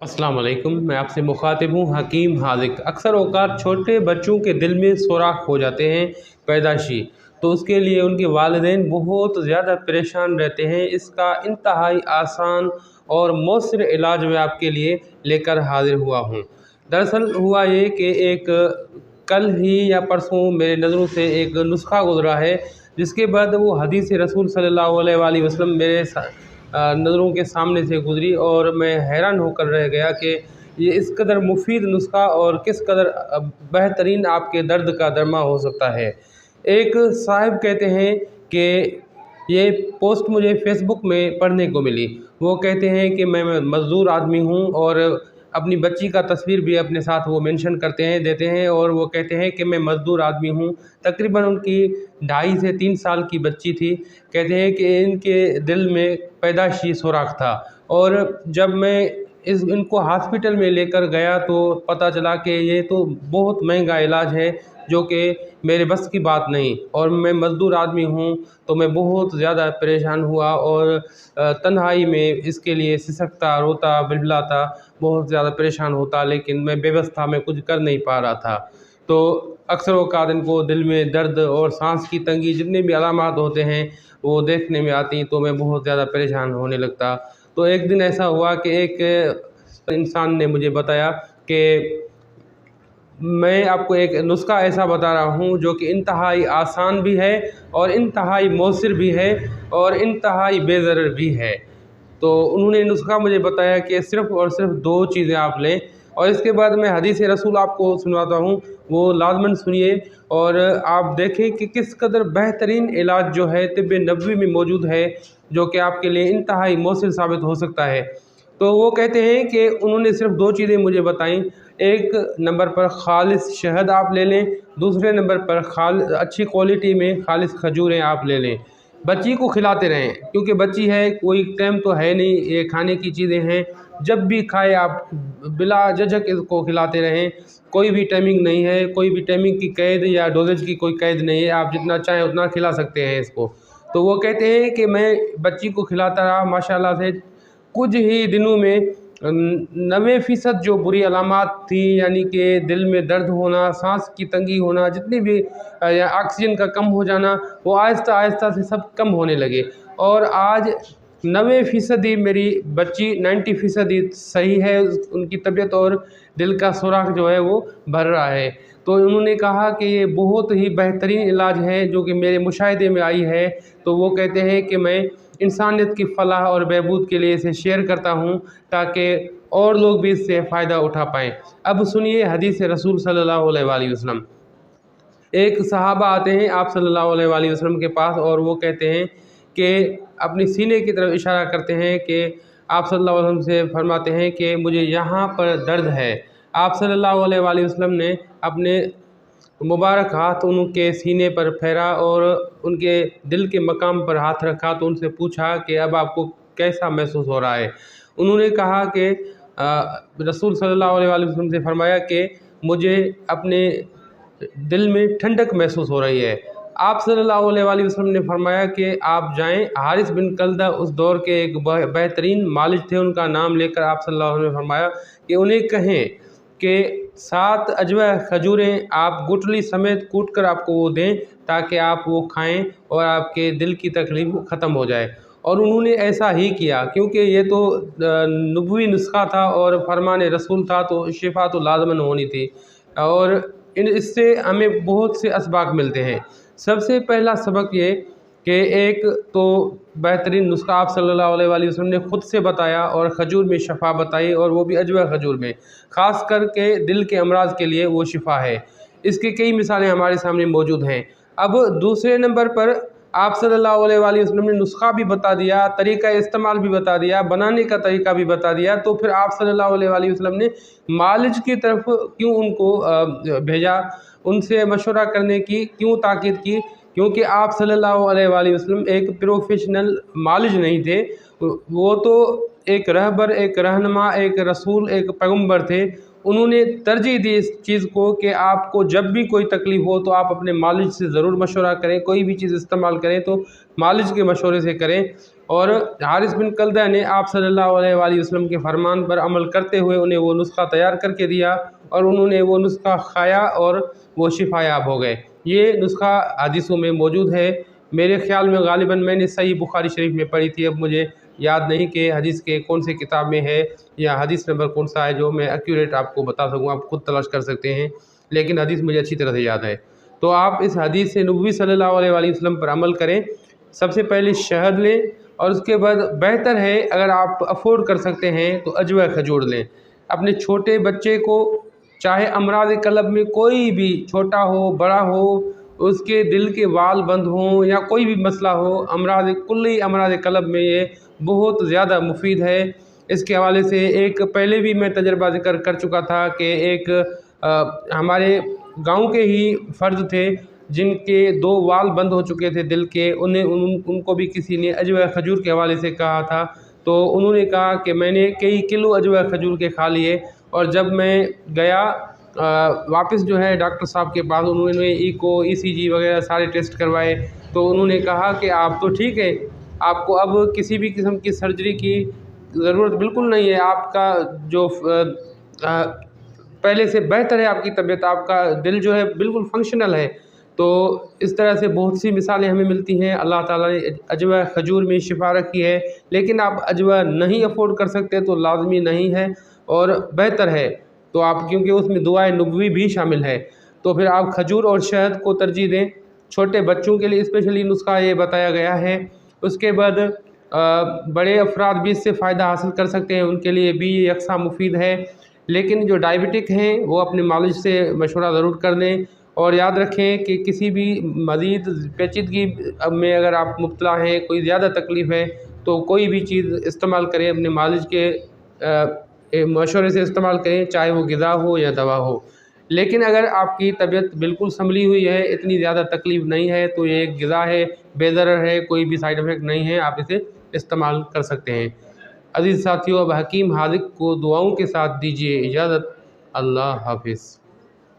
अस्सलाम वालेकुम। मैं आपसे मुखातिब हूँ हकीम हाज़िक। अक्सर औक़ात छोटे बच्चों के दिल में सुराख हो जाते हैं पैदाइशी, तो उसके लिए उनके वालिदैन बहुत ज़्यादा परेशान रहते हैं। इसका इंतहाई आसान और मौसर इलाज मैं आपके लिए लेकर हाज़िर हुआ हूँ। दरअसल हुआ ये कि एक कल ही या परसों मेरे नज़रों से एक नुस्ख़ा गुज़रा है, जिसके बाद वो हदीस रसूल सल्लल्लाहु अलैहि वसल्लम मेरे नज़रों के सामने से गुज़री और मैं हैरान होकर रह गया कि ये इस कदर मुफीद नुस्ख़ा और किस कदर बेहतरीन आपके दर्द का दरमा हो सकता है। एक साहिब कहते हैं कि ये पोस्ट मुझे फ़ेसबुक में पढ़ने को मिली। वो कहते हैं कि मैं मज़दूर आदमी हूँ और अपनी बच्ची का तस्वीर भी अपने साथ वो मेंशन करते हैं देते हैं और वो कहते हैं कि मैं मज़दूर आदमी हूँ। तकरीबन उनकी 2.5 से 3 साल की बच्ची थी। कहते हैं कि इनके दिल में पैदाइशी सुराख था और जब मैं इनको हॉस्पिटल में लेकर गया तो पता चला कि ये तो बहुत महंगा इलाज है, जो कि मेरे बस की बात नहीं, और मैं मज़दूर आदमी हूँ तो मैं बहुत ज़्यादा परेशान हुआ और तन्हाई में इसके लिए सिसकता, रोता, बिलबिलाता, बहुत ज़्यादा परेशान होता, लेकिन मैं बेबस था, मैं कुछ कर नहीं पा रहा था। तो अक्सर औक़ात इनको दिल में दर्द और सांस की तंगी जितने भी अलामात होते हैं वो देखने में आती, तो मैं बहुत ज़्यादा परेशान होने लगता। तो एक दिन ऐसा हुआ कि एक इंसान ने मुझे बताया कि मैं आपको एक नुस्ख़ा ऐसा बता रहा हूँ जो कि इंतहाई आसान भी है और इंतहाई मौसर भी है और इंतहाई बेज़रर भी है। तो उन्होंने नुस्ख़ा मुझे बताया कि सिर्फ़ और सिर्फ़ 2 चीज़ें आप लें, और इसके बाद मैं हदीस रसूल आपको सुनाता हूँ, वो लाज़मन सुनिए और आप देखें कि किस कदर बेहतरीन इलाज जो है तिब्ब नबवी में मौजूद है, जो कि आपके लिए इंतहाई मौसर साबित हो सकता है। तो वो कहते हैं कि उन्होंने सिर्फ़ 2 चीज़ें मुझे बताईं। एक नंबर पर ख़ालिस शहद आप ले लें, दूसरे नंबर पर अच्छी क्वालिटी में ख़ालिस खजूरें आप ले लें। बच्ची को खिलाते रहें, क्योंकि बच्ची है, कोई टाइम तो है नहीं, ये खाने की चीज़ें हैं, जब भी खाए आप बिला झिझक इसको खिलाते रहें। कोई भी टाइमिंग नहीं है, कोई भी टाइमिंग की कैद या डोज़ेज की कोई कैद नहीं है, आप जितना चाहें उतना खिला सकते हैं इसको। तो वो कहते हैं कि मैं बच्ची को खिलाता रहा माशाल्लाह से, कुछ ही दिनों में 90% जो बुरी अलामात थी, यानी कि दिल में दर्द होना, सांस की तंगी होना, जितनी भी या ऑक्सीजन का कम हो जाना, वो आहिस्ता आहिस्ता से सब कम होने लगे और आज 90% ही मेरी बच्ची 90% सही है, उनकी तबीयत और दिल का सुराख जो है वो भर रहा है। तो उन्होंने कहा कि ये बहुत ही बेहतरीन इलाज है जो कि मेरे मुशाहिदे में आई है। तो वो कहते हैं कि मैं इंसानियत की फ़लाह और बहबूद के लिए इसे शेयर करता हूँ, ताकि और लोग भी इससे फ़ायदा उठा पाएँ। अब सुनिए हदीस रसूल सल्लल्लाहु अलैहि वसल्लम। एक सहाबा आते हैं आप सल्लल्लाहु अलैहि वसल्लम के पास और वो कहते हैं कि अपनी सीने की तरफ इशारा करते हैं कि आप सल्लल्लाहु अलैहि वसल्लम से फरमाते हैं कि मुझे यहाँ पर दर्द है। आप सल्लल्लाहु अलैहि वसल्लम ने अपने मुबारक हाथ उनके सीने पर फेरा और उनके दिल के मकाम पर हाथ रखा, तो उनसे पूछा कि अब आपको कैसा महसूस हो रहा है। उन्होंने कहा कि रसूल सल्लल्लाहु अलैहि वसल्लम से फरमाया कि मुझे अपने दिल में ठंडक महसूस हो रही है। आप सल्लल्लाहु अलैहि वसल्लम ने फरमाया कि आप जाएं, हारिस बिन कल्दा उस दौर के एक बेहतरीन मालिक थे, उनका नाम लेकर आप सल्लल्लाहु अलैहि वसल्लम ने फरमाया कि उन्हें कहें कि 7 अजवा खजूरें आप गुठली समेत कूट कर आपको वो दें, ताकि आप वो खाएं और आपके दिल की तकलीफ़ ख़त्म हो जाए। और उन्होंने ऐसा ही किया, क्योंकि ये तो नबवी नुस्ख़ा था और फरमान रसूल था, तो शिफा तो लाज़मन होनी थी। और इससे हमें बहुत से असबाक मिलते हैं। सबसे पहला सबक ये कि एक तो बेहतरीन नुस्ख़ा आप सल्लल्लाहु अलैहि वसल्लम ने ख़ुद से बताया और खजूर में शिफा बताई, और वो भी अजवा खजूर में, ख़ास करके दिल के अमराज के लिए वो शिफा है। इसकी कई मिसालें हमारे सामने मौजूद हैं। अब दूसरे नंबर पर आप सल्लल्लाहु अलैहि वसल्लम ने नुस्ख़ा भी बता दिया, तरीक़ा इस्तेमाल भी बता दिया, बनाने का तरीक़ा भी बता दिया, तो फिर आप सल्लल्लाहु अलैहि वसल्लम ने मालिज की तरफ क्यों उनको भेजा, उनसे मशवरा करने की क्यों ताकीद की? क्योंकि आप सल्लल्लाहु अलैहि वसल्लम एक प्रोफेशनल मालिज नहीं थे, वो तो एक रहबर, एक रहनुमा, एक रसूल, एक पैगम्बर थे। उन्होंने तरजीह दी इस चीज़ को कि आपको जब भी कोई तकलीफ़ हो तो आप अपने मालिज से ज़रूर मशवरा करें, कोई भी चीज़ इस्तेमाल करें तो मालिज के मशवरे से करें। اور حارث بن کلدہ نے آپ صلی اللہ علیہ وآلہ وسلم کے فرمان پر عمل کرتے ہوئے انہیں وہ نسخہ تیار کر کے دیا اور انہوں نے وہ نسخہ کھایا اور وہ شفا یاب ہو گئے۔ یہ نسخہ حدیثوں میں موجود ہے، میرے خیال میں غالباً میں نے صحیح بخاری شریف میں پڑھی تھی، اب مجھے یاد نہیں کہ حدیث کے کون سے کتاب میں ہے یا حدیث نمبر کون سا ہے جو میں ایکوریٹ آپ کو بتا سکوں، آپ خود تلاش کر سکتے ہیں، لیکن حدیث مجھے اچھی طرح سے یاد ہے۔ تو آپ اس حدیث نبوی صلی اللہ علیہ وآلہ وسلم پر عمل کریں، سب سے پہلے شہد لیں اور اس کے بعد بہتر ہے اگر آپ افورڈ کر سکتے ہیں تو عجوہ کھجور لیں۔ اپنے چھوٹے بچے کو چاہے امراض قلب میں کوئی بھی چھوٹا ہو بڑا ہو، اس کے دل کے وال بند ہوں یا کوئی بھی مسئلہ ہو، کلی امراض قلب میں یہ بہت زیادہ مفید ہے۔ اس کے حوالے سے ایک پہلے بھی میں تجربہ ذکر کر چکا تھا کہ ایک ہمارے گاؤں کے ہی فرد تھے جن کے 2 وال بند ہو چکے تھے دل کے، ان کو بھی کسی نے عجوہ کھجور کے حوالے سے کہا تھا، تو انہوں نے کہا کہ میں نے کئی کلو عجوہ کھجور کے کھا لیے، اور جب میں گیا واپس جو ہے ڈاکٹر صاحب کے پاس، انہوں نے ایکو ECG وغیرہ سارے ٹیسٹ کروائے، تو انہوں نے کہا کہ آپ تو ٹھیک ہے، آپ کو اب کسی بھی قسم کی سرجری کی ضرورت بالکل نہیں ہے، آپ کا جو پہلے سے بہتر ہے آپ کی طبیعت، آپ کا دل جو ہے بالکل فنکشنل ہے۔ تو اس طرح سے بہت سی مثالیں ہمیں ملتی ہیں، اللہ تعالیٰ نے عجوہ کھجور میں شفا رکھی ہے، لیکن آپ عجوہ نہیں افورڈ کر سکتے تو لازمی نہیں ہے اور بہتر ہے، تو آپ کیونکہ اس میں دعائے نبوی بھی شامل ہے، تو پھر آپ کھجور اور شہد کو ترجیح دیں۔ چھوٹے بچوں کے لیے اسپیشلی نسخہ یہ بتایا گیا ہے۔ اس کے بعد بڑے افراد بھی اس سے فائدہ حاصل کر سکتے ہیں، ان کے لیے بھی یہ یکساں مفید ہے، لیکن جو ڈائبٹک ہیں وہ اپنے مالج سے مشورہ ضرور کر لیں، اور یاد رکھیں کہ کسی بھی مزید پیچیدگی میں اگر آپ مبتلا ہیں، کوئی زیادہ تکلیف ہے، تو کوئی بھی چیز استعمال کریں اپنے مالج کے مشورے سے استعمال کریں، چاہے وہ غذا ہو یا دوا ہو۔ لیکن اگر آپ کی طبیعت بالکل سنبھلی ہوئی ہے، اتنی زیادہ تکلیف نہیں ہے، تو یہ ایک غذا ہے، بے ضرر ہے، کوئی بھی سائیڈ ایفیکٹ نہیں ہے، آپ اسے استعمال کر سکتے ہیں۔ عزیز ساتھیو، اب حکیم حاذق کو دعاؤں کے ساتھ دیجیے اجازت۔ اللہ حافظ۔